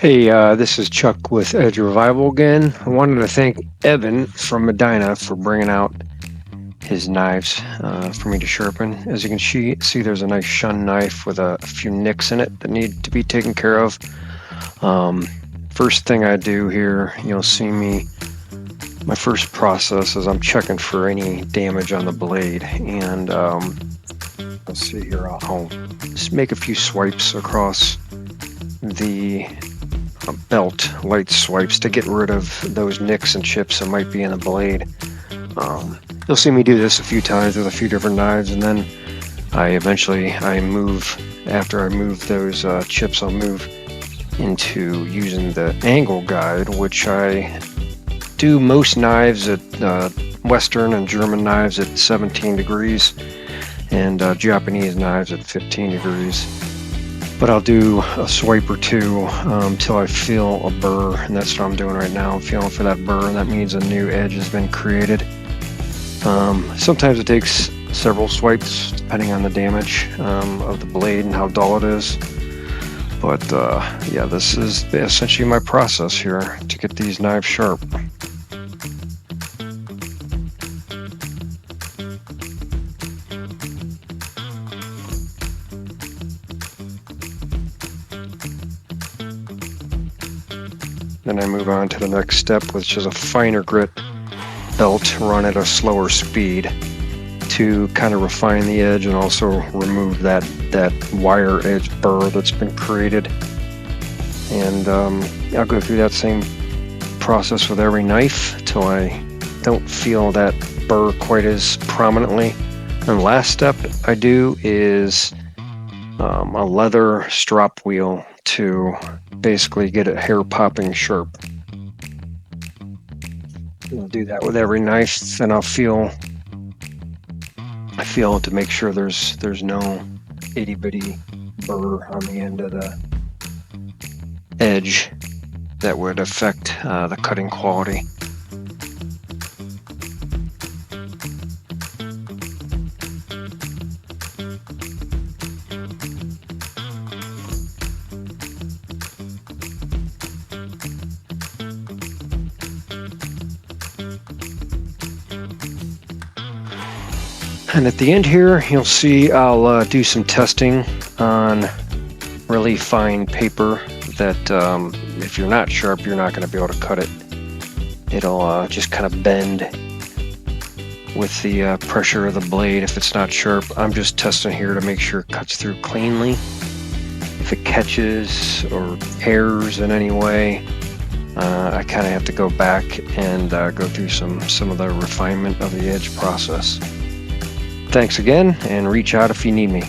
Hey, this is Chuck with Edge Revival again. I wanted to thank Evan from Medina for bringing out his knives for me to sharpen. As you can see, there's a nice shun knife with a few nicks in it that need to be taken care of. First thing I do here, you'll see my first process is I'm checking for any damage on the blade, and let's see here, I'll just make a few swipes across the belt, light swipes, to get rid of those nicks and chips that might be in the blade. You'll see me do this a few times with a few different knives, and then after I move those chips, I'll move into using the angle guide, which I do most knives at Western and German knives at 17 degrees and Japanese knives at 15 degrees. But I'll do a swipe or two till I feel a burr, and that's what I'm doing right now. I'm feeling for that burr, and that means a new edge has been created. Sometimes it takes several swipes depending on the damage of the blade and how dull it is. But yeah, this is essentially my process here to get these knives sharp. Then I move on to the next step, which is a finer grit belt run at a slower speed to kind of refine the edge and also remove that wire edge burr that's been created. And I'll go through that same process with every knife till I don't feel that burr quite as prominently. And the last step I do is a leather strop wheel to basically get it hair popping sharp. I'll do that with every knife, and I feel to make sure there's no itty bitty burr on the end of the edge that would affect the cutting quality. And at the end here, you'll see I'll do some testing on really fine paper that if you're not sharp, you're not going to be able to cut it. It'll just kind of bend with the pressure of the blade if it's not sharp. I'm just testing here to make sure it cuts through cleanly. If it catches or tears in any way, I kind of have to go back and go through some of the refinement of the edge process. Thanks again, and reach out if you need me.